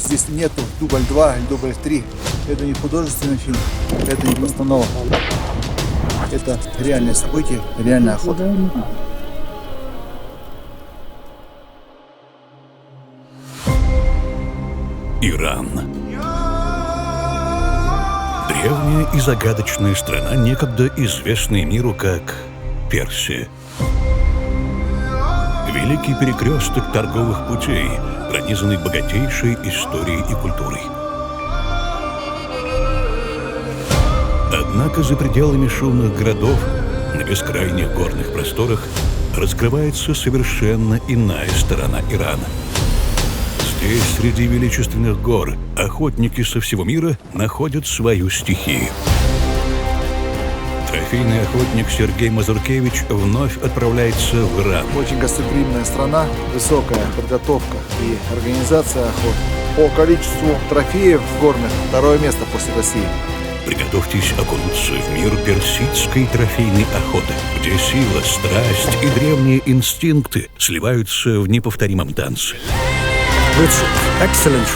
Здесь нету дубль 2 или дубль 3. Это не художественный фильм, это не постанова. Это реальное событие, реальная охота. Иран. Древняя и загадочная страна, некогда известная миру как Персия. Великий перекресток торговых путей, пронизанный богатейшей историей и культурой. Однако за пределами шумных городов, на бескрайних горных просторах, раскрывается совершенно иная сторона Ирана. Здесь, среди величественных гор, охотники со всего мира находят свою стихию. Трофейный охотник Сергей Мазуркевич вновь отправляется в Иран. Очень гостеприимная страна, высокая подготовка и организация охот. По количеству трофеев горных второе место после России. Приготовьтесь окунуться в мир персидской трофейной охоты, где сила, страсть и древние инстинкты сливаются в неповторимом танце. Excellent.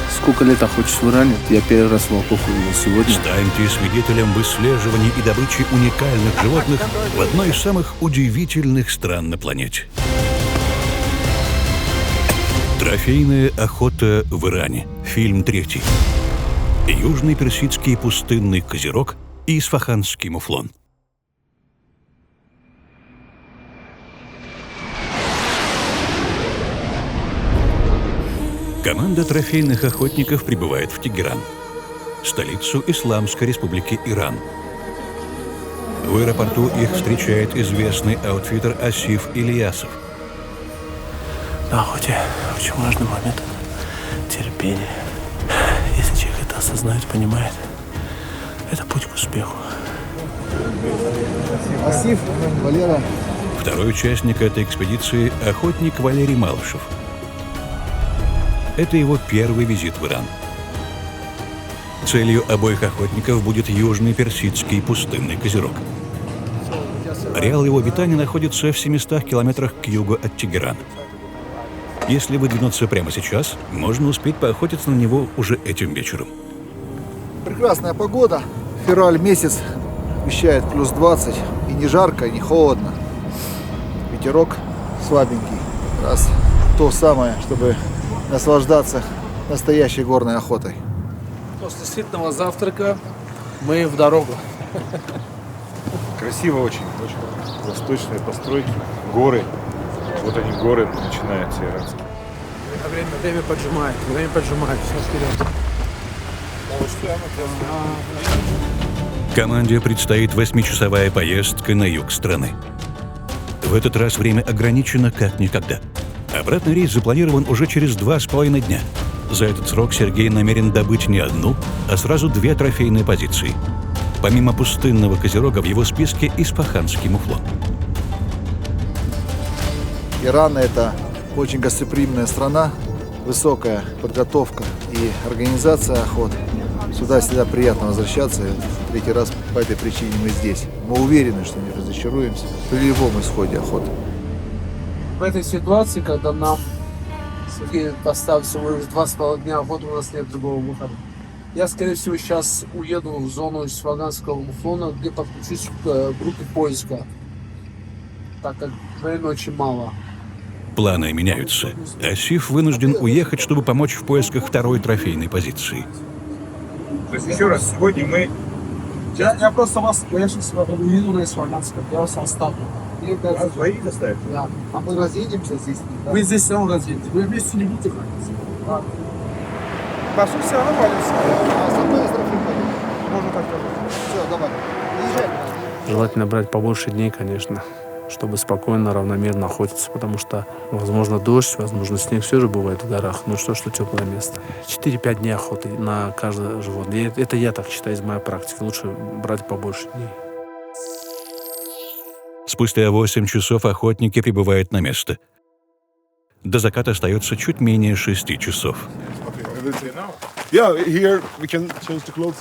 Сколько лет охочусь в Иране, я первый раз волков увидел сегодня. Станьте свидетелем выслеживания и добычи уникальных животных в одной из самых удивительных стран на планете. Трофейная охота в Иране. Фильм 3. Южный персидский пустынный козерог и исфаханский муфлон. Команда трофейных охотников прибывает в Тегеран, столицу Исламской Республики Иран. В аэропорту их встречает известный аутфиттер Асиф Ильясов. На охоте очень важный момент — терпение. Если человек это осознает, понимает, это путь к успеху. Асиф, Валера. Второй участник этой экспедиции – охотник Валерий Малышев. Это его первый визит в Иран. Целью обоих охотников будет южный персидский пустынный козерог. Ареал его обитания находится в 700 километрах к югу от Тегерана. Если выдвинуться прямо сейчас, можно успеть поохотиться на него уже этим вечером. Прекрасная погода. Февраль месяц вещает плюс 20. И не жарко, и не холодно. Ветерок слабенький. Как раз то самое, чтобы наслаждаться настоящей горной охотой. После сытного завтрака мы в дорогу. Красиво очень, очень восточные постройки, горы. Вот они, горы, начинаются иранские. Время поджимает, все вперед. Команде предстоит 8-часовая поездка на юг страны. В этот раз время ограничено как никогда. Обратный рейс запланирован уже через 2,5 дня. За этот срок Сергей намерен добыть не одну, а сразу 2 трофейные позиции. Помимо пустынного козерога в его списке исфаханский муфлон. Иран — это очень гостеприимная страна, высокая подготовка и организация охот. Сюда всегда приятно возвращаться. Третий раз по этой причине мы здесь. Мы уверены, что не разочаруемся при любом исходе охоты. В этой ситуации, когда нам поставил всего лишь 2,5 дня охоты, у нас нет другого выхода. Я, скорее всего, сейчас уеду в зону исфаханского муфлона, где подключусь к группе поиска, так как времени очень мало. Планы меняются. Асиф вынужден уехать, чтобы помочь в поисках второй трофейной позиции. То есть еще раз, сегодня мы... Я просто вас, я сейчас уеду на исфаханском, я вас оставлю. Вас двоих оставят? Да. А мы разъедемся здесь? Да. Мы здесь все равно разъедемся. Вы вместе не будете ходить? Да. Пошли все равно валимся. Можно так делать. Все, давай. Езжай. Желательно брать побольше дней, конечно, чтобы спокойно, равномерно охотиться, потому что, возможно, дождь, возможно, снег все же бывает в горах, но что теплое место. 4-5 дней охоты на каждое животное. Это я так считаю из моей практики. Лучше брать побольше дней. Спустя 8 часов охотники прибывают на место. До заката остается чуть менее 6 часов. Yeah, here we can change the clothes.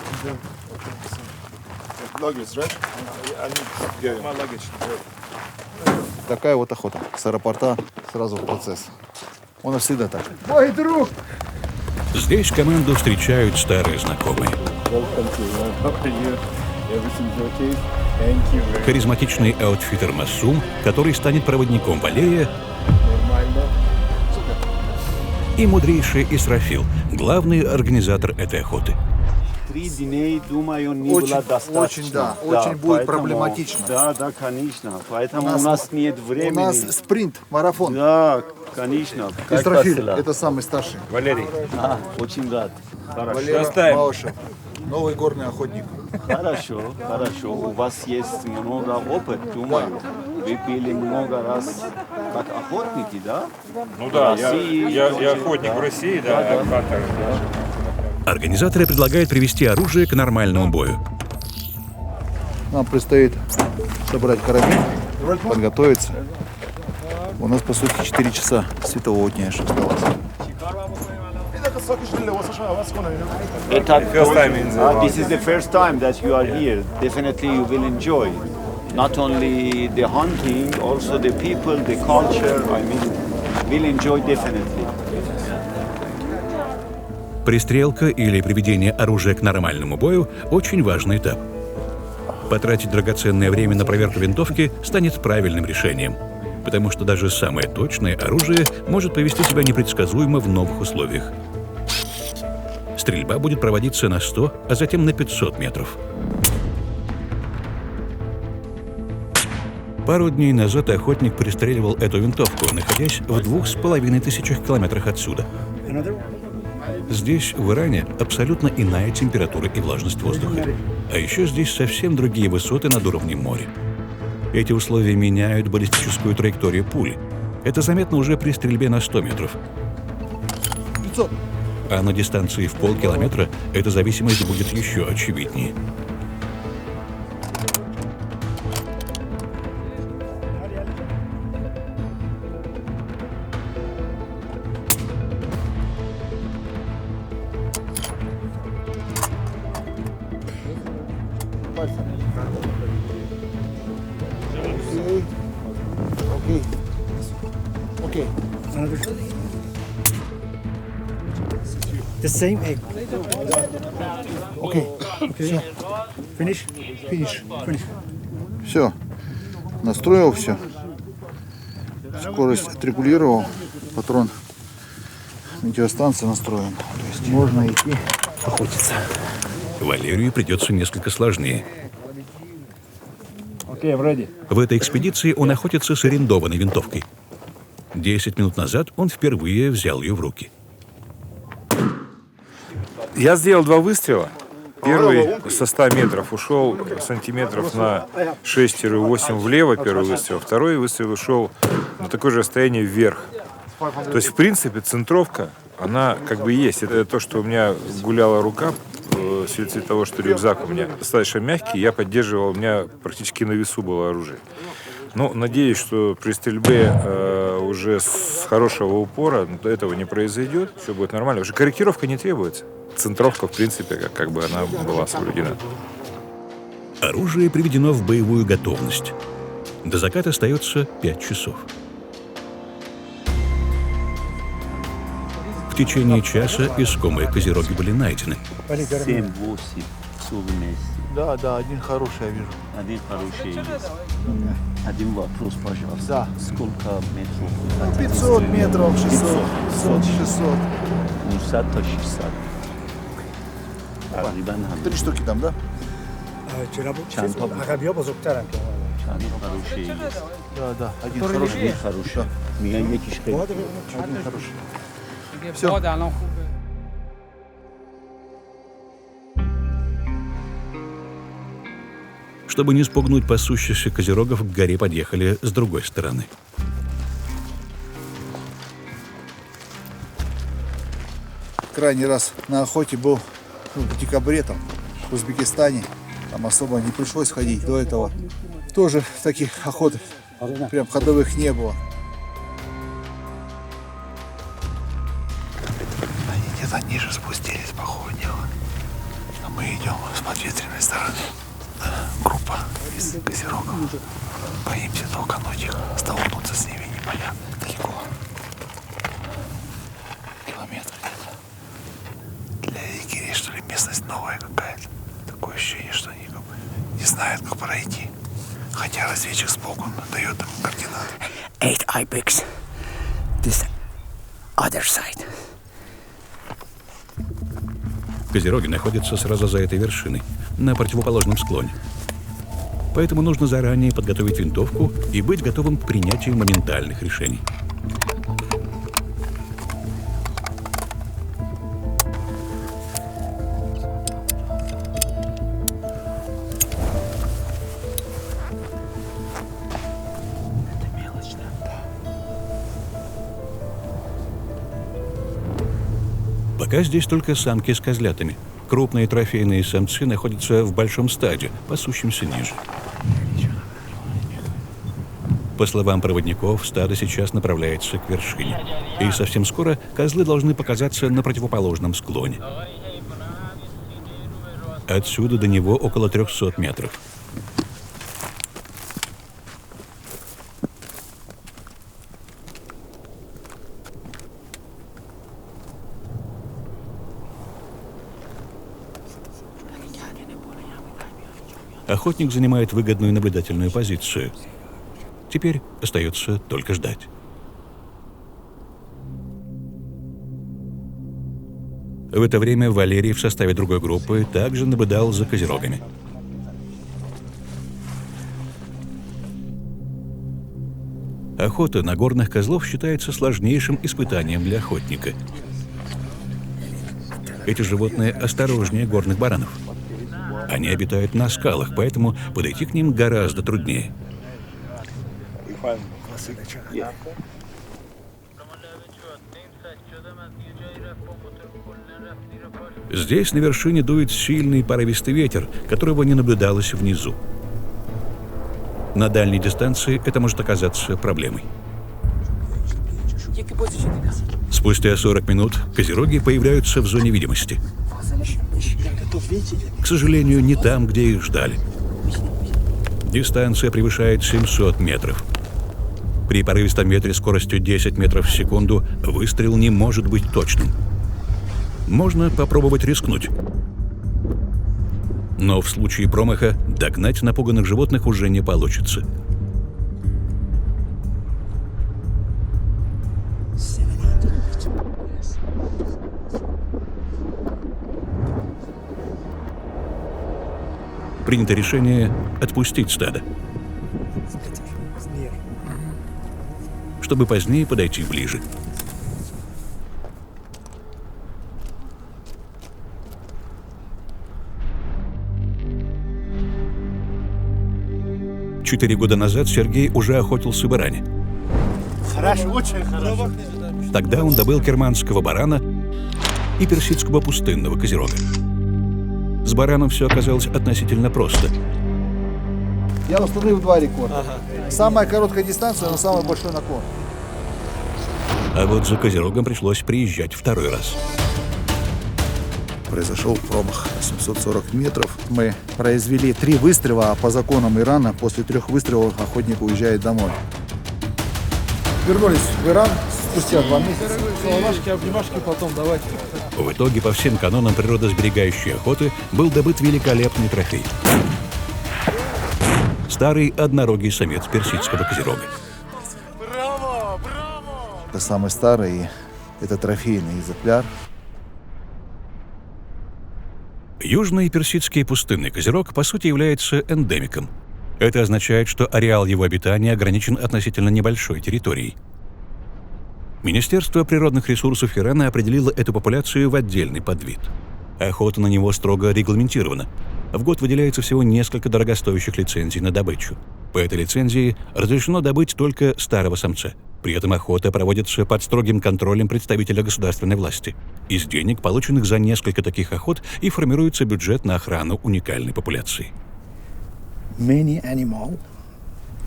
Luggage, right? Yeah, my luggage. Такая вот охота. С аэропорта сразу в процесс. Он всегда так. Мой друг! Здесь команду встречают старые знакомые. Харизматичный аутфитер Масум, который станет проводником Валерия, и мудрейший Исрафил, главный организатор этой охоты. 3 дней, думаю, не было достаточно. Очень будет проблематично. Да, конечно. Поэтому у нас нет времени. У нас спринт, марафон. Да, конечно. Исрафиль, это самый старший. Валерий, Очень рад. Валерий Малышев, новый горный охотник. Хорошо. У вас есть много опыта, думаю. Вы были много раз как охотники, да? ну да, В России я очень- охотник в России, да, охватер. Организаторы предлагают привести оружие к нормальному бою. Нам предстоит собрать карабин, подготовиться. У нас, по сути, 4 часа светового дня еще осталось. This is the first time that you are here. Definitely you will enjoy. Not only the hunting, also the people, the culture. I mean, will enjoy definitely. Пристрелка или приведение оружия к нормальному бою – очень важный этап. Потратить драгоценное время на проверку винтовки станет правильным решением, потому что даже самое точное оружие может повести себя непредсказуемо в новых условиях. Стрельба будет проводиться на 100, а затем на 500 метров. Пару дней назад охотник пристреливал эту винтовку, находясь в 2500 километрах отсюда. Здесь, в Иране, абсолютно иная температура и влажность воздуха. А еще здесь совсем другие высоты над уровнем моря. Эти условия меняют баллистическую траекторию пули. Это заметно уже при стрельбе на 100 метров. 500. А на дистанции в полкилометра эта зависимость будет еще очевиднее. Окей. The same egg. Окей. Okay. Finish. Финиш. Finish. Все. Настроил все. Скорость отрегулировал. Патрон метеостанции настроен. То есть можно идти охотиться. Валерию придется несколько сложнее. Okay, I'm ready. В этой экспедиции он охотится с арендованной винтовкой. 10 минут назад он впервые взял ее в руки. Я сделал 2 выстрела. Первый со 100 метров ушел сантиметров на 6-8 влево, первый выстрел. Второй выстрел ушел на такое же расстояние вверх. То есть, в принципе, центровка, она как бы есть. Это то, что у меня гуляла рука, вследствие того, что рюкзак у меня достаточно мягкий, я поддерживал, у меня практически на весу было оружие. Ну, надеюсь, что при стрельбе уже с хорошего упора этого не произойдет, все будет нормально. Уже корректировка не требуется. Центровка, в принципе, как бы она была соблюдена. Оружие приведено в боевую готовность. До заката остается 5 часов. В течение часа искомые козероги были найдены. 7-8 все вместе. Да, один хороший я вижу. Один хороший есть. Один вопрос, пожалуйста. Да. Сколько метров? 500 метров, 600. 600. 560. تقریبا 3 штуки там, да? جناب چند تا بود؟ عقبی ها بزرگترن که چند تا хороший есть. Да. Один хороший. Один хороший. میگن یکیش خیلی. Один хороший. باد الان خوبه. Чтобы не спугнуть пасущихся козерогов, к горе подъехали с другой стороны. Крайний раз на охоте был в декабре там, в Узбекистане. Там особо не пришлось ходить. До этого тоже таких охот прям ходовых не было. Они где-то ниже спустились, по ходу дела. А мы идем с подветренной стороны. Группа из козерогов. Боимся толкануть их. Столкнуться с ними непонятно. Далеко. Километр где-то. новая какая-то. Такое ощущение, что они как бы не знают, как пройти. Хотя разведчик сбоку дает им координаты. 8 ibex. This other side. Козероги находятся сразу за этой вершиной, на противоположном склоне. Поэтому нужно заранее подготовить винтовку и быть готовым к принятию моментальных решений. Пока здесь только самки с козлятами. Крупные трофейные самцы находятся в большом стаде, пасущемся ниже. По словам проводников, стадо сейчас направляется к вершине. И совсем скоро козлы должны показаться на противоположном склоне. Отсюда до него около 300 метров. Охотник занимает выгодную наблюдательную позицию. Теперь остается только ждать. В это время Валерий в составе другой группы также наблюдал за козерогами. Охота на горных козлов считается сложнейшим испытанием для охотника. Эти животные осторожнее горных баранов. Они обитают на скалах, поэтому подойти к ним гораздо труднее. Здесь на вершине дует сильный порывистый ветер, которого не наблюдалось внизу. На дальней дистанции это может оказаться проблемой. Спустя 40 минут козероги появляются в зоне видимости. К сожалению, не там, где их ждали. Дистанция превышает 700 метров. При порывистом ветре скоростью 10 метров в секунду выстрел не может быть точным. Можно попробовать рискнуть. Но в случае промаха догнать напуганных животных уже не получится. Принято решение отпустить стадо, чтобы позднее подойти ближе. Четыре года назад Сергей уже охотился в Иране. Тогда он добыл керманского барана и персидского пустынного козерога. С бараном все оказалось относительно просто. Я установил 2 рекорда. Самая короткая дистанция, но самый большой наклон. А вот за козерогом пришлось приезжать второй раз. Произошел промах. 740 метров. Мы произвели 3 выстрела, а по законам Ирана после 3 выстрелов охотник уезжает домой. Вернулись в Иран спустя 2 месяца. Целовашки, обнимашки потом давайте. В итоге по всем канонам природосберегающей охоты был добыт великолепный трофей. Старый однорогий самец персидского козерога. Это самый старый, и это трофейный экземпляр. Южный персидский пустынный козерог по сути является эндемиком. Это означает, что ареал его обитания ограничен относительно небольшой территорией. Министерство природных ресурсов Ирана определило эту популяцию в отдельный подвид. Охота на него строго регламентирована. В год выделяется всего несколько дорогостоящих лицензий на добычу. По этой лицензии разрешено добыть только старого самца. При этом охота проводится под строгим контролем представителя государственной власти. Из денег, полученных за несколько таких охот, и формируется бюджет на охрану уникальной популяции. Many animal,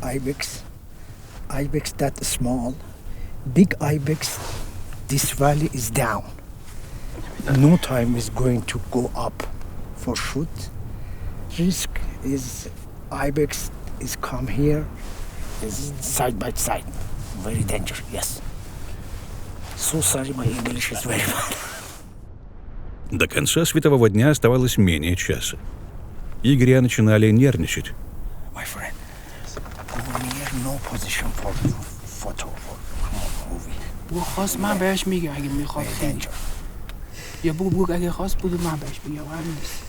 ibex that small, big ibex, this valley is down. No time is going to go up for shoot. Risk is ibex is come here, is side by side. Very dangerous, yes. So sorry, my English is very bad. До конца светового дня оставалось менее часа. Егеря начинали нервничать. My friend, go near no position for photo for movie. او خواست من بهش میگم اگه میخواد خیلی یا بگو اگه خواست بگو من بهش میگم همین نیست.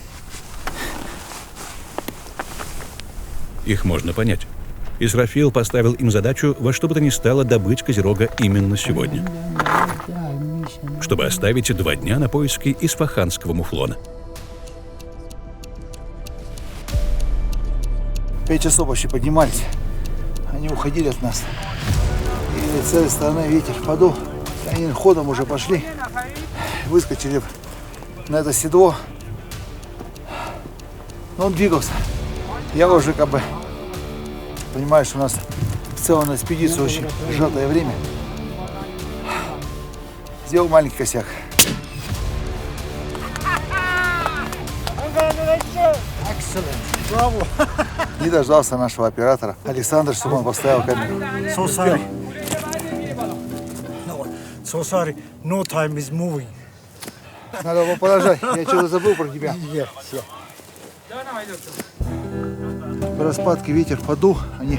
Их можно понять. Исрафил поставил им задачу во что бы то ни стало добыть Козерога именно сегодня, чтобы оставить 2 дня на поиски Исфаханского муфлона. 5 часов почти поднимались. Они уходили от нас. И с этой стороны ветер подул. Они ходом уже пошли. Выскочили на это седло. Но он двигался. Я уже как бы понимаю, что у нас в целом на экспедицию очень сжатое время. Сделал маленький косяк. Браво! Не дождался нашего оператора Александр, чтобы он поставил камеру. So sorry. No, so sorry. No time is moving. Надо его поражать. Я что-то забыл про тебя. Yeah, yeah. В распадке ветер подул, они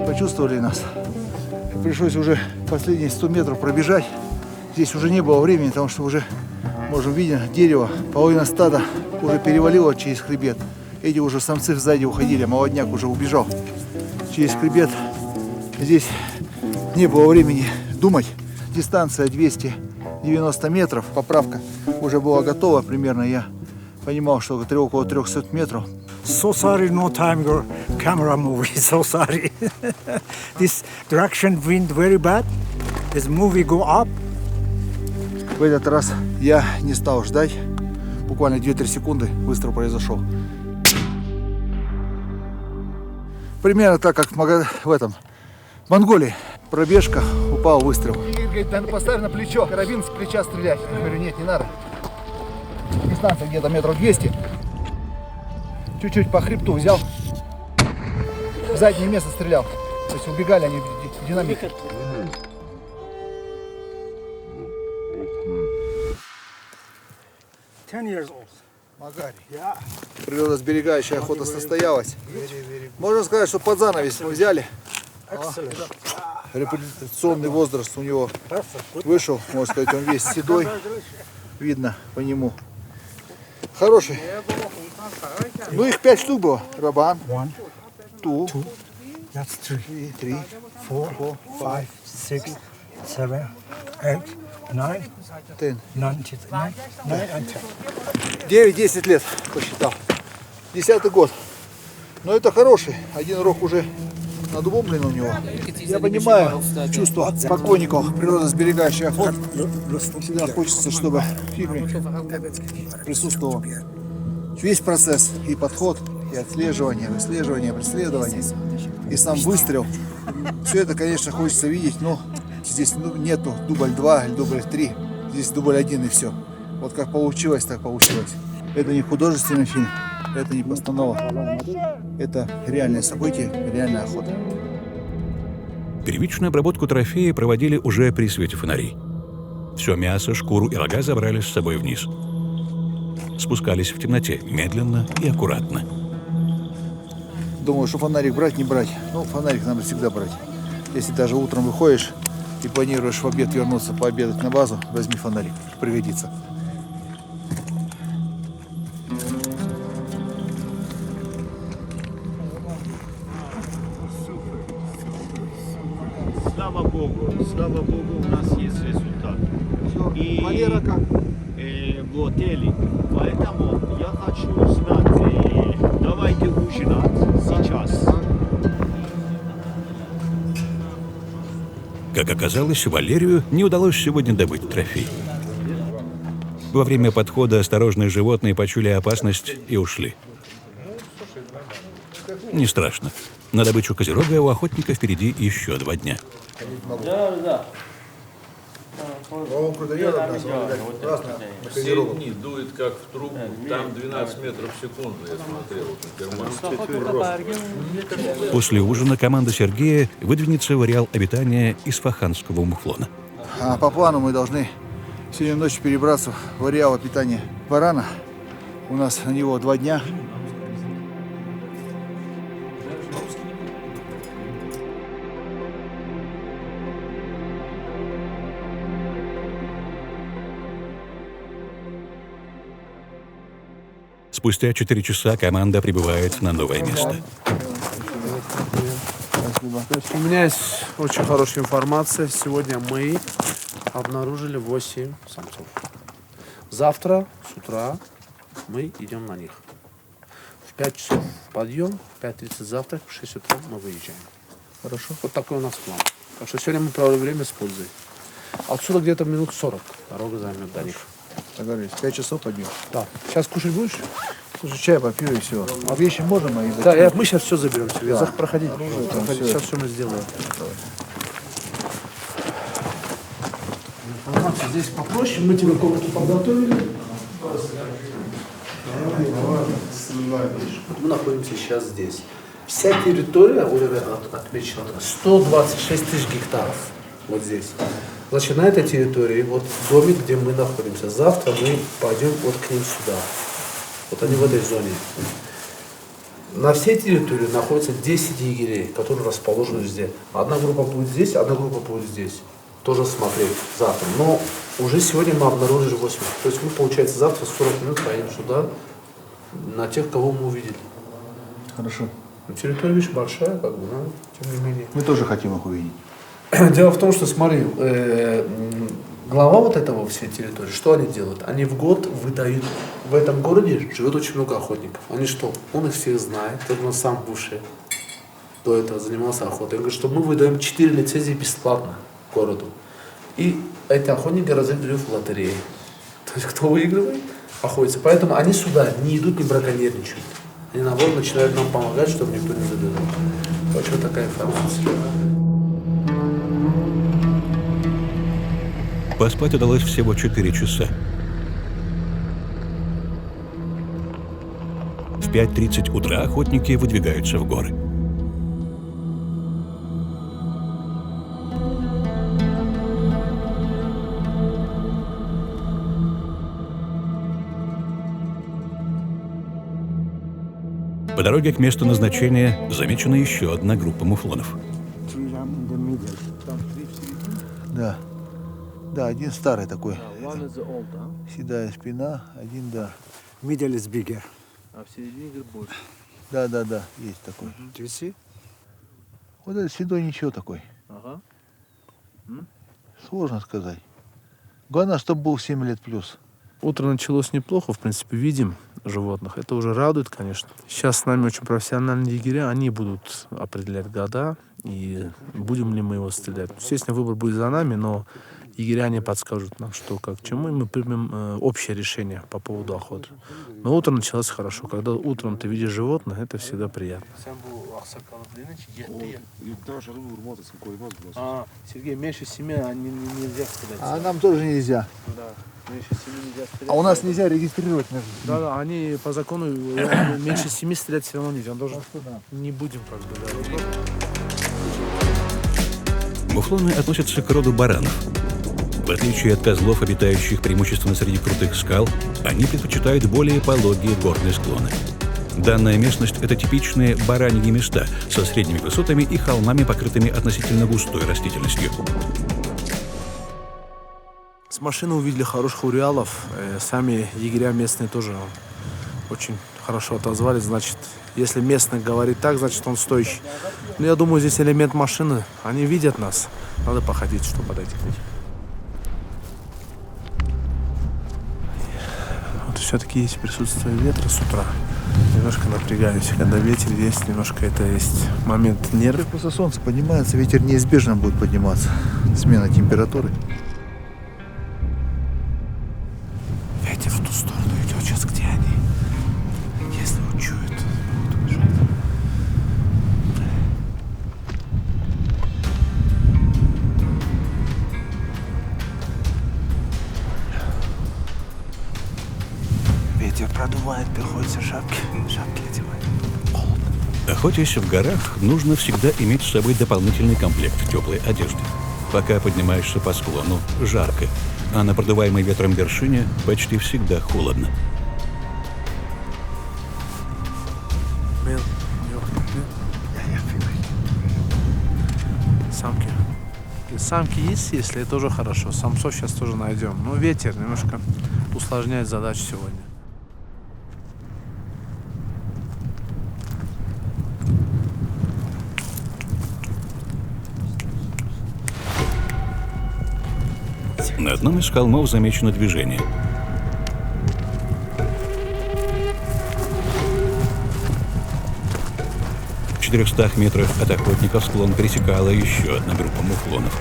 почувствовали нас. Пришлось уже последние 100 метров пробежать. Здесь уже не было времени, потому что уже можем видеть дерево. Половина стада уже перевалила через хребет. Эти уже самцы сзади уходили, а молодняк уже убежал через хребет. Здесь не было времени думать. Дистанция 290 метров. Поправка уже была готова примерно. Я понимал, что около 300 метров. So sorry, no time your camera movie. So sorry. This direction wind very bad. This movie go up. В этот раз я не стал ждать. Буквально 2-3 секунды выстрел произошел. Примерно так, как в Монголии. Пробежка, упал выстрел. Игорь говорит, надо поставить на плечо, карабин с плеча стрелять. Я говорю, нет, не надо. Дистанция где-то метров 200. Чуть-чуть по хребту взял. В заднее место стрелял. То есть убегали они в динамик. Магарий. Природосберегающая охота состоялась. Можно сказать, что под занавес мы взяли. Репродукционный возраст у него вышел, можно сказать, он весь седой. Видно по нему. Хороший. Ну, их 5 штук было. Рабан. 1, 2, 2, that's 3, 3, 4, 5, 6, 7, 8, 9, 10. 9 and 10. 9-10 лет посчитал. 10-й год. Но это хороший. Один рог уже надубомлен у него. Я понимаю чувство поклонников природосберегающей охоты. Всегда хочется, чтобы в фильме присутствовал весь процесс и подход, и отслеживание, выслеживание, преследование, и сам выстрел. Все это, конечно, хочется видеть, но здесь нету дубль 2 или дубль 3. Здесь дубль 1 и все. Вот как получилось, так получилось. Это не художественный фильм, это не постанова. Это реальное событие, реальная охота. Первичную обработку трофея проводили уже при свете фонарей. Все мясо, шкуру и рога забрали с собой вниз. Спускались в темноте, медленно и аккуратно. Думаю, что фонарик брать, не брать. Ну, фонарик надо всегда брать. Если даже утром выходишь и планируешь в обед вернуться, пообедать на базу, возьми фонарик, пригодится. Слава Богу, у нас есть результат. И Валера как? в отеле. Поэтому я хочу знать, давайте ужинать сейчас. Как оказалось, Валерию не удалось сегодня добыть трофей. Во время подхода осторожные животные почули опасность и ушли. Не страшно. На добычу Козерога у охотника впереди еще 2 дня. Все дни дует как в трубу. Там 12 метров в секунду, я смотрел. После ужина команда Сергея выдвинется в ареал обитания Исфаханского муфлона. По плану мы должны Сегодня ночью перебраться в ареал питания барана. У нас на него 2 дня. Спустя 4 часа команда прибывает на новое место. То есть у меня есть очень хорошая информация. Сегодня мы обнаружили 8 самцов. Завтра с утра мы идем на них. В 5 часов подъем, в 5:30 завтрак, в 6 утра мы выезжаем. Хорошо. Вот такой у нас план. Так что сегодня мы провели время с пользой. Отсюда где-то минут 40 дорога займет до них. Договорились, 5 часов подъем. Да. Сейчас кушать будешь? Слушай, чай попью и все. А вещи можно мои? Да, мы сейчас все заберем себе. Да. Проходите. Сейчас все мы сделаем. Информация здесь попроще. Мы тебе комнату подготовили. Мы находимся сейчас здесь. Вся территория уже отмечена. 126 тысяч гектаров. Вот здесь. Значит, на этой территории, вот домик, где мы находимся, завтра мы пойдем вот к ним сюда. Вот они в этой зоне. На всей территории находится 10 егерей, которые расположены везде. Одна группа будет здесь, одна группа будет здесь. Тоже смотреть завтра. Но уже сегодня мы обнаружили 8. То есть мы, получается, завтра 40 минут поедем сюда на тех, кого мы увидели. Хорошо. Но территория, видишь, большая, как бы, но тем не менее. Мы тоже хотим их увидеть. Дело в том, что, смотри, глава вот этого всей территории, что они делают? Они в год выдают, в этом городе живет очень много охотников. Они что? Он их всех знает, только он сам бывший до этого занимался охотой. Он говорит, что мы выдаем 4 лицензии бесплатно городу. И эти охотники разыгрывают в лотерее. То есть кто выигрывает, охотится. Поэтому они сюда не идут, не браконьерничают. Они, наоборот, начинают нам помогать, чтобы никто не забежал. Вот что такая информация. Поспать удалось всего 4 часа. В 5:30 утра охотники выдвигаются в горы. По дороге к месту назначения замечена еще одна группа муфлонов. Да. Да, один старый такой. Седая спина, один, да. Middle is bigger. А в середине больше. Да, есть такой. Do you see? Вот этот седой ничего такой. Ага. Сложно сказать. Главное, чтобы был 7 лет плюс. Утро началось неплохо, в принципе, видим животных. Это уже радует, конечно. Сейчас с нами очень профессиональные егеря, они будут определять года, и будем ли мы его стрелять. Естественно, выбор будет за нами, но егеря не подскажут нам, что, как, к чему, и мы примем общее решение по поводу охоты. Но утро началось хорошо. Когда утром ты видишь животных, это всегда приятно. Сергей, меньше 7 нельзя стрелять. А нам тоже нельзя. Да, меньше 7 нельзя стрелять. А у нас нельзя регистрировать. Да, они по закону меньше 7 стрелять все равно нельзя. Он должен... Не будем как бы, да. Муфлоны относятся к роду баранов. В отличие от козлов, обитающих преимущественно среди крутых скал, они предпочитают более пологие горные склоны. Данная местность – это типичные бараньи места со средними высотами и холмами, покрытыми относительно густой растительностью. С машины увидели хороших уриалов. Сами егеря местные тоже очень хорошо отозвались. Значит, если местный говорит так, значит, он стоящий. Но я думаю, здесь элемент машины. Они видят нас. Надо походить, чтобы подойти к ним. Вот все-таки есть присутствие ветра с утра. Немножко напрягаюсь. Когда ветер есть, немножко это есть момент нерв. Просто солнце поднимается, ветер неизбежно будет подниматься. Смена температуры. Ветер в ту сторону идет. Сейчас где они? Если учуют, будут бежать. Ветер продувает, приходится шапки одевать. Холодно. Охотясь в горах, нужно всегда иметь с собой дополнительный комплект теплой одежды. Пока поднимаешься по склону, жарко. а на продуваемой ветром вершине почти всегда холодно. Самки. Самки есть, если это тоже хорошо. Самцов сейчас тоже найдем. Но ветер немножко усложняет задачу сегодня. На одном из холмов замечено движение. В 400 метрах от охотников склон пересекала еще одна группа муфлонов.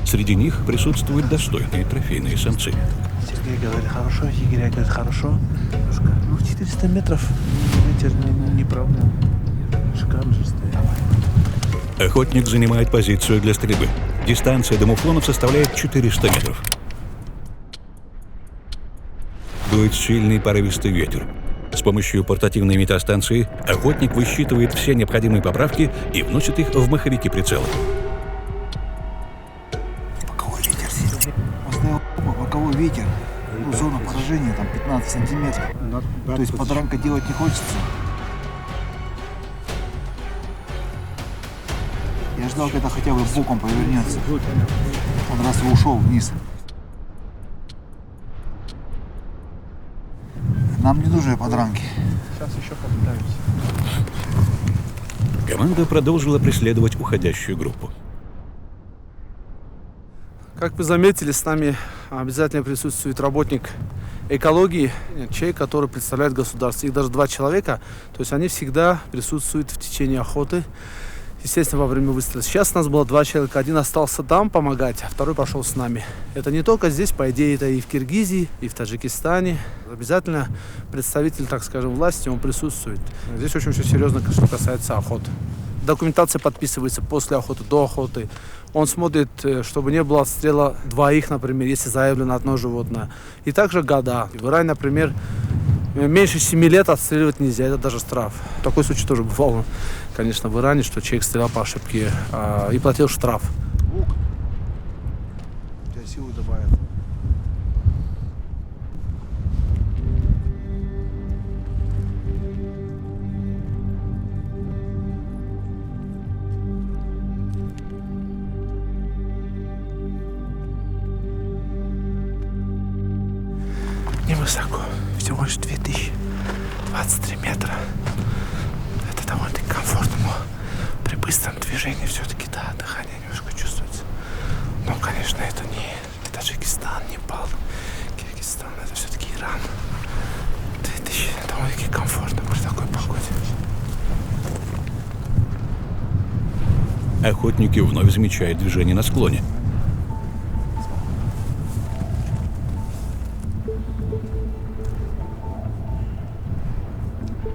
Среди них присутствуют достойные трофейные самцы. Сергей говорит хорошо, егеря говорит хорошо. Ну, 400 метров ветер не проблема. Шикарно же стоит. Охотник занимает позицию для стрельбы. Дистанция до муфлонов составляет 400 метров. Дует сильный порывистый ветер. С помощью портативной метеостанции охотник высчитывает все необходимые поправки и вносит их в маховики прицела. Боковой ветер сильный. Поставил боковой ветер. Ну, зона поражения там 15 сантиметров. То есть подранка делать не хочется. Я ждал, когда хотя бы боком повернется. Он раз и ушел вниз. Нам не нужны подранки. Сейчас еще попытаемся. Команда продолжила преследовать уходящую группу. Как вы заметили, с нами обязательно присутствует работник экологии, человек, который представляет государство. Их даже 2 человека, то есть они всегда присутствуют в течение охоты. Естественно, во время выстрела. Сейчас у нас было 2 человека. Один остался там помогать, а второй пошел с нами. Это не только здесь, по идее, это и в Киргизии, и в Таджикистане. Обязательно представитель, так скажем, власти, он присутствует. Здесь очень все серьезно, что касается охоты. Документация подписывается после охоты, до охоты. Он смотрит, чтобы не было отстрела 2, например, если заявлено одно животное. И также года. В Иране, например, меньше 7 лет отстреливать нельзя, это даже штраф. Такой случай тоже бывал, конечно, в Иране, что человек стрелял по ошибке и платил штраф. Лук. У тебя силу добавит. Невысоко, всего лишь 2023 метра. Это довольно-таки комфортно, но при быстром движении все-таки, да, дыхание немножко чувствуется. Но, конечно, это не Таджикистан, Непал, Киргизстан, это все-таки Иран. 2000 довольно-таки комфортно при такой погоде. Охотники вновь замечают движение на склоне.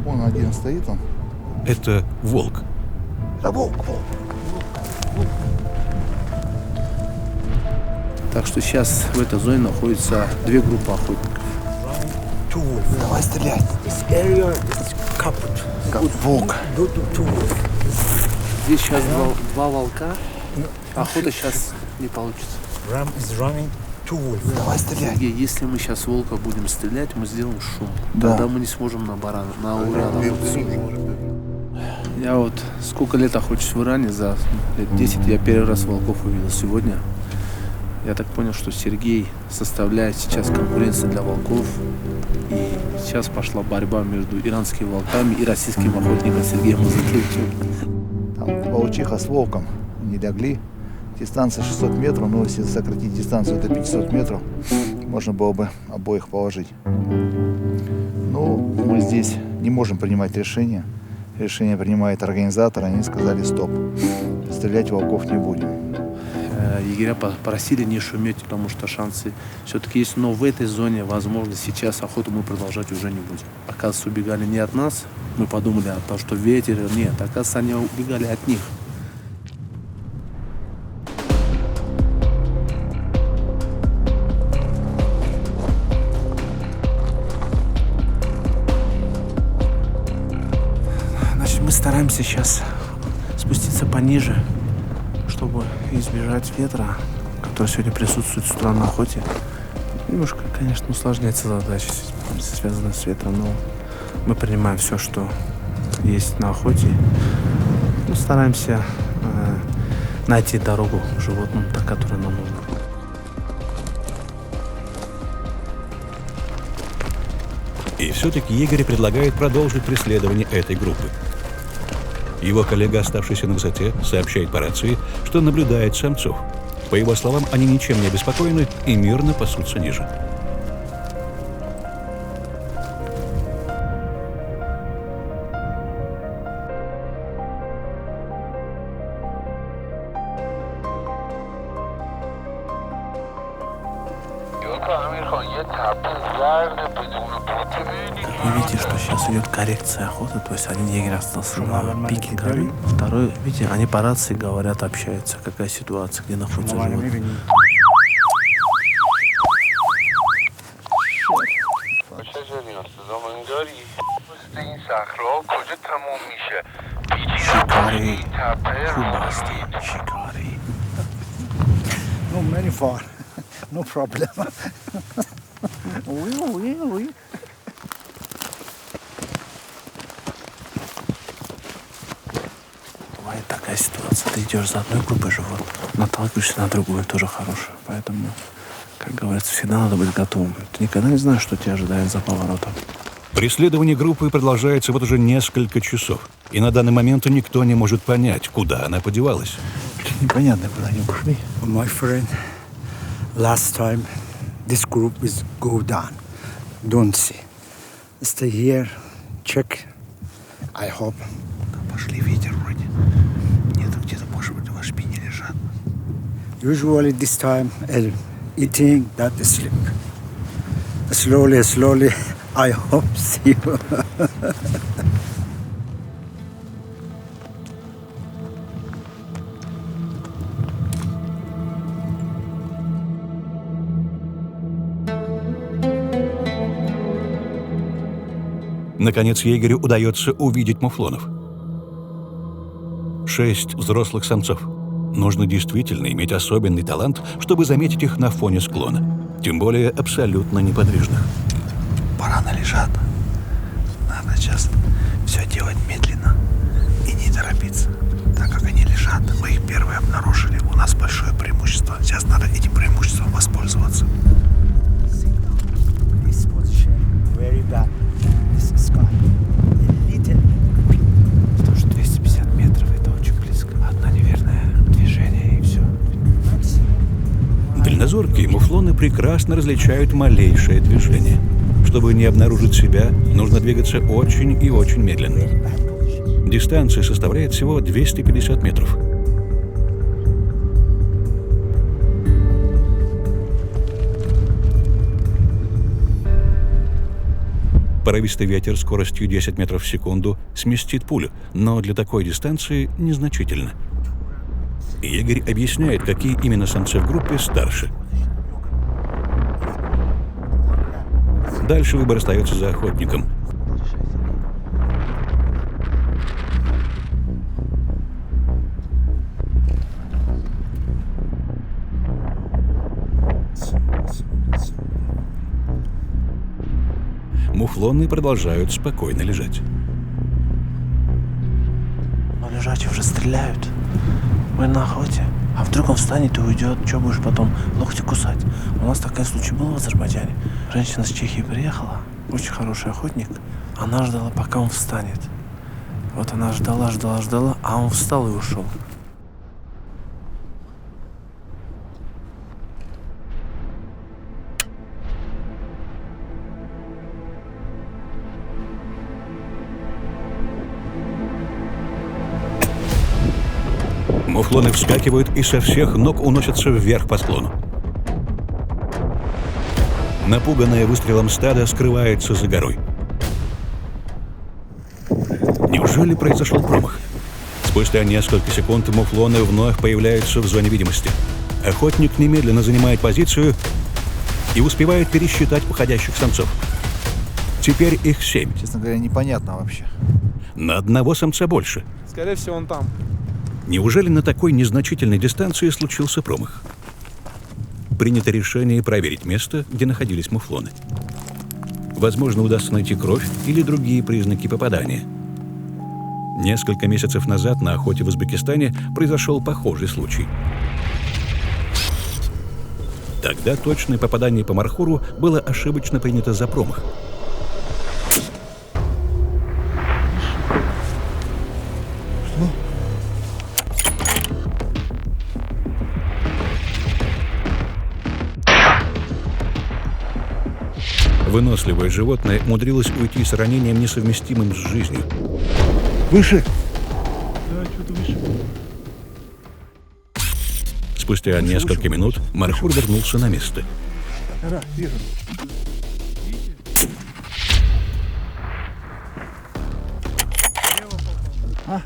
Вон один стоит он. Это волк. Да, волк. Так что сейчас в этой зоне находится 2 группы охотников. Давай стрелять. Волк. Здесь сейчас 2 волка. Охота сейчас не получится. Давай стрелять. Сергей, если мы сейчас волка будем стрелять, мы сделаем шум. Да. Тогда мы не сможем на барана, на урана. Я вот сколько лет охочусь в Иране, за лет 10 я первый раз волков увидел. Сегодня я так понял, что Сергей составляет сейчас конкуренцию для волков. И сейчас пошла борьба между иранскими волками и российским охотником Сергеем Мазыкевичем. Там волчиха с волком не легли. Дистанция 600 метров, но если сократить дистанцию до 500 метров, можно было бы обоих положить. Но мы здесь не можем принимать решение. Решение принимает организатор, они сказали стоп, стрелять волков не будем. Егеря просили не шуметь, потому что шансы все-таки есть, но в этой зоне, возможно, сейчас охоту мы продолжать уже не будем. Оказывается, убегали не от нас, мы подумали о том, что ветер, нет, оказывается, они убегали от них. Мы стараемся сейчас спуститься пониже, чтобы избежать ветра, который сегодня присутствует с утра на охоте, немножко, конечно, усложняется задача, связанная с ветром, но мы принимаем все, что есть на охоте. Мы стараемся найти дорогу животным, которая нам нужна. И все-таки егерь предлагает продолжить преследование этой группы. Его коллега, оставшийся на высоте, сообщает по рации, что наблюдает самцов. По его словам, они ничем не обеспокоены и мирно пасутся ниже. Вы видите, что сейчас идет коррекция охоты, то есть один егерь остался на пике горы, второй, видите, они по рации говорят, общаются, какая ситуация, где находится животное. Шикари, Кубасти, Шикари. No, many far. No problem. Oui. Бывает такая ситуация, ты идешь за одной группой животных, наталкиваешься на другую, тоже хорошую. Поэтому, как говорится, всегда надо быть готовым. Ты никогда не знаешь, что тебя ожидает за поворотом. Преследование группы продолжается вот уже несколько часов. И на данный момент никто не может понять, куда она подевалась. Непонятно, куда они ушли. My friend, last time this group is go down. Don't see. Stay here, check. I hope. Пошли, ветер вроде. Нету где-то, может быть, в шпине лежат. Usually this time eating that sleep. Slowly, I hope see you. Наконец егерю удается увидеть муфлонов. 6 взрослых самцов. Нужно действительно иметь особенный талант, чтобы заметить их на фоне склона. Тем более абсолютно неподвижных. Бараны лежат. Надо сейчас все делать медленно и не торопиться. Так как они лежат, мы их первые обнаружили. У нас большое преимущество. Сейчас надо этим преимуществом воспользоваться. Потому что 250 метров — это очень близко. Одно неверное движение и все. Дальнозоркие муфлоны прекрасно различают малейшее движение. Чтобы не обнаружить себя, нужно двигаться очень и очень медленно. Дистанция составляет всего 250 метров. Порывистый ветер скоростью 10 метров в секунду сместит пулю, но для такой дистанции незначительно. Егерь объясняет, какие именно самцы в группе старше. Дальше выбор остается за охотником. Муфлоны продолжают спокойно лежать. Но лежачие уже стреляют. Мы на охоте. А вдруг он встанет и уйдет, что будешь потом локти кусать? У нас такой случай был в Азербайджане. Женщина с Чехии приехала, очень хороший охотник. Она ждала, пока он встанет. Вот она ждала, а он встал и ушел. Муфлоны вскакивают и со всех ног уносятся вверх по склону. Напуганное выстрелом стадо скрывается за горой. Неужели произошел промах? Спустя несколько секунд муфлоны вновь появляются в зоне видимости. Охотник немедленно занимает позицию и успевает пересчитать уходящих самцов. Теперь их 7. Честно говоря, непонятно вообще. На одного самца больше. Скорее всего, он там. Неужели на такой незначительной дистанции случился промах? Принято решение проверить место, где находились муфлоны. Возможно, удастся найти кровь или другие признаки попадания. Несколько месяцев назад на охоте в Узбекистане произошел похожий случай. Тогда точное попадание по мархуру было ошибочно принято за промах. Выносливое животное умудрилось уйти с ранением, несовместимым с жизнью. Выше! Спустя несколько минут мархур вернулся на место. Да, вижу. А?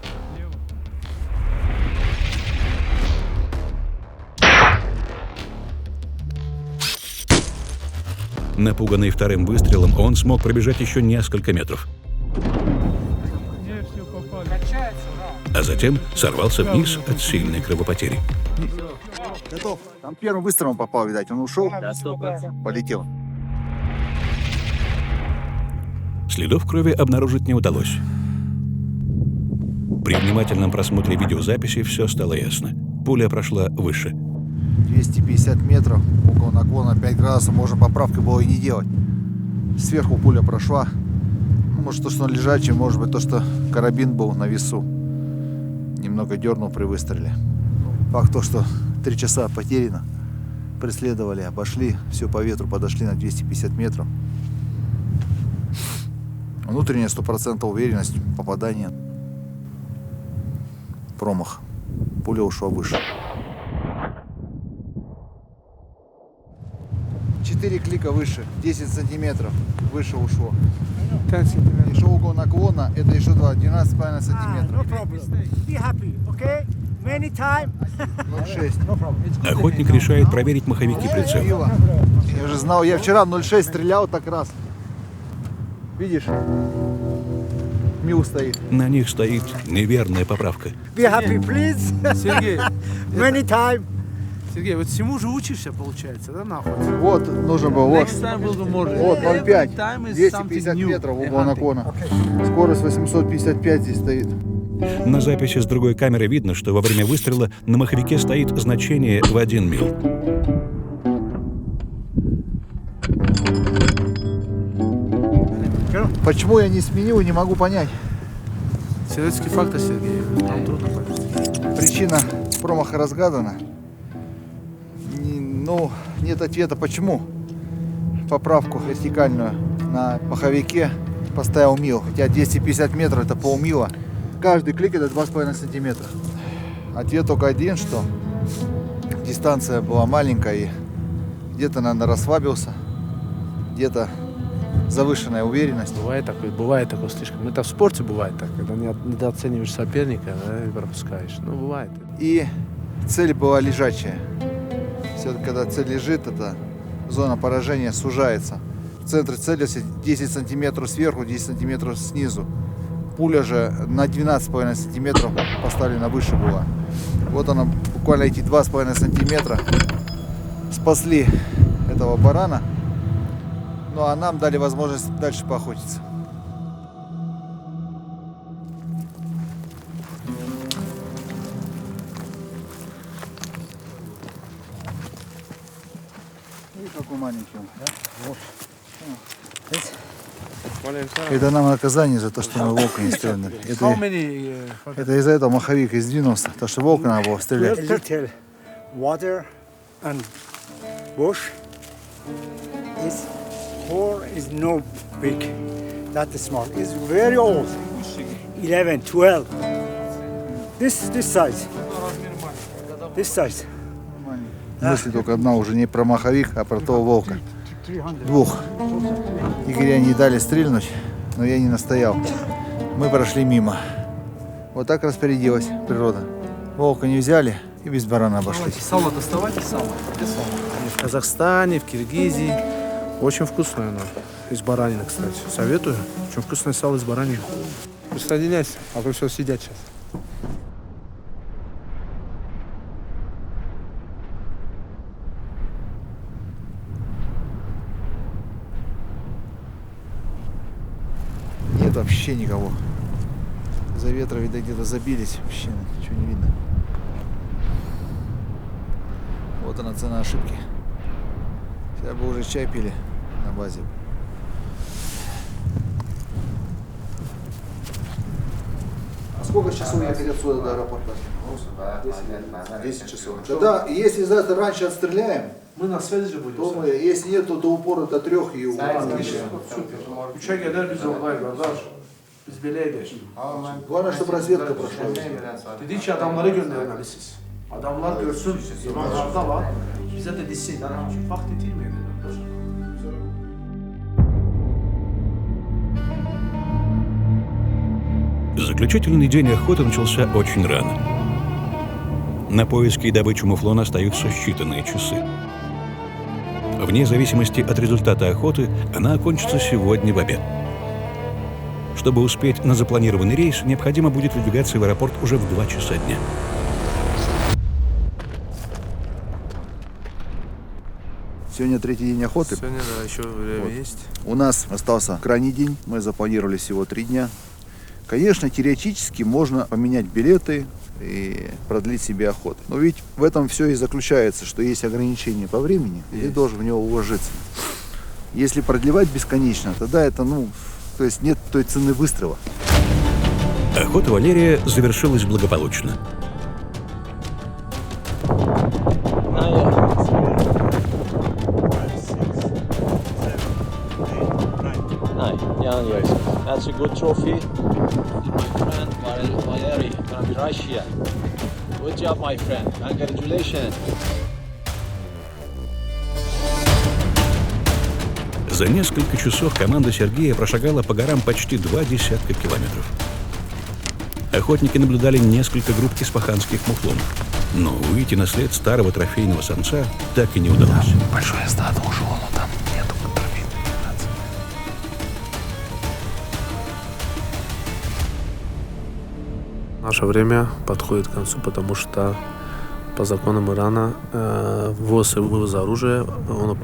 Напуганный вторым выстрелом, он смог пробежать еще несколько метров. А затем сорвался вниз от сильной кровопотери. Готов. Там первым выстрелом попал, видать. Он ушел, полетел. Следов крови обнаружить не удалось. При внимательном просмотре видеозаписи все стало ясно. Пуля прошла выше. 250 метров, около наклона 5 градусов, можно поправки было и не делать. Сверху пуля прошла. Может, то, что он лежачий, может быть, то, что карабин был на весу. Немного дернул при выстреле. Факт то, что 3 часа потеряно. Преследовали, обошли, все по ветру, подошли на 250 метров. Внутренняя 100% уверенность попадания. Промах. Пуля ушла выше. 4 клика выше, 10 сантиметров выше ушло. Еще угол наклона, это еще 12,5 сантиметров. 0,6. Охотник решает проверить маховики прицела. Я уже знал, я вчера 0,6 стрелял так раз. Видишь? Мил стоит. На них стоит неверная поправка. Сергей, Many time. Сергей, вот всему же учишься, получается, да, нахуй? Вот, нужно было, вот. Next time we'll do more. Вот, Every 0,5. time is 250 something new. метров угол наклона. Скорость 855 здесь стоит. На записи с другой камеры видно, что во время выстрела на маховике стоит значение в 1 мил. Почему я не сменил, не могу понять. Теоретический фактор, Сергей, нам трудно понять. Причина промаха разгадана. Ну, нет ответа, почему. Поправку вертикальную на маховике поставил мил. Хотя 250 метров это полмила. Каждый клик это 2,5 сантиметра. Ответ только один, что дистанция была маленькая и где-то, наверное, расслабился, где-то завышенная уверенность. Бывает такое слишком. Это в спорте бывает так, когда недооцениваешь соперника, да, и пропускаешь. Ну, бывает. И цель была лежачая. Все-таки, когда цель лежит, эта зона поражения сужается. В центре цели 10 сантиметров сверху, 10 сантиметров снизу. Пуля же на 12,5 сантиметров поставлена выше была. Вот она, буквально эти 2,5 сантиметра спасли этого барана. Ну а нам дали возможность дальше поохотиться. Видишь, какой маленький он, да? Вот. Это нам наказание за то, что мы волка не стреляли. Это из-за этого маховик и сдвинулся, потому что волка надо было стрелять. Little water and bush. This hole is no big, not small. It's very old. 11, 12. This size. This size. Мысли только одна, уже не про маховик, а про того волка. 2 егеря не дали стрельнуть, но я не настоял. Мы прошли мимо. Вот так распорядилась природа. Волка не взяли и без барана обошлись. Сало доставайте, сало. В Казахстане, в Киргизии. Очень вкусное оно. Из баранины, кстати. Советую. Очень вкусное сало из баранины. Присоединяйся, а то все сидят сейчас. вообще никого. За ветра, видать, где-то забились. Вообще ничего не видно. Вот она цена ошибки. Сейчас бы уже чай пили на базе. А сколько часов ехать отсюда до аэропорта? 10 часов. Тогда, если за это раньше отстреляем, Мы на связи же будем. то мы, если нет, то до упора до 3 и Uçak eder biz oradayız kardeş. Biz beleydik. Главное, чтобы разведка прошла. Dedi ki adamları göndermelisiniz. Adamlar görsün. İranlarda var. Bize de desin. Çünkü vakit yetirmeyin. Заключительный день охоты начался очень рано. На поиски и добычу муфлона остаются считанные часы. Вне зависимости от результата охоты, она окончится сегодня в обед. Чтобы успеть на запланированный рейс, необходимо будет выдвигаться в аэропорт уже в 2 часа дня. Сегодня 3-й день охоты. Сегодня, да, еще время есть. У нас остался крайний день. Мы запланировали всего 3 дня. Конечно, теоретически можно поменять билеты и продлить себе охоту. Но ведь в этом все и заключается, что есть ограничения по времени, и ты должен в него уложиться. Если продлевать бесконечно, тогда это, то есть нет той цены выстрела. Охота Валерия завершилась благополучно. That's a good trophy. My friend Valeri from Russia. Good job, my friend. Congratulations. За несколько часов команда Сергея прошагала по горам почти 2 десятка километров. Охотники наблюдали несколько групп испаханских муфлонов, но выйти на след старого трофейного самца так и не удалось. Большое стадо ушло, но там нету трофейной вегетации. Наше время подходит к концу, потому что по законам Ирана ввоз и вывоз оружия он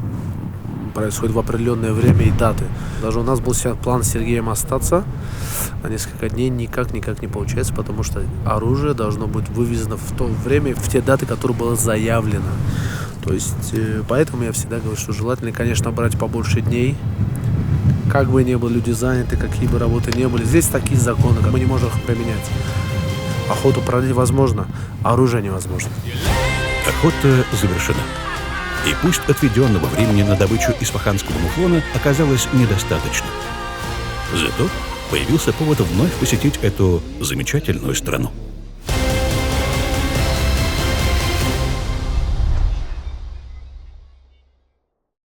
происходит в определенное время и даты. Даже у нас был план с Сергеем остаться на несколько дней, никак не получается, потому что оружие должно быть вывезено в то время, в те даты, которые было заявлено. То есть, поэтому я всегда говорю, что желательно, конечно, брать побольше дней, как бы ни были люди заняты, какие бы работы ни были. Здесь такие законы, мы не можем их применять. Охоту продлить возможно, а оружие невозможно. Охота завершена. И пусть отведенного времени на добычу испаханского муфлона оказалось недостаточно. Зато появился повод вновь посетить эту замечательную страну.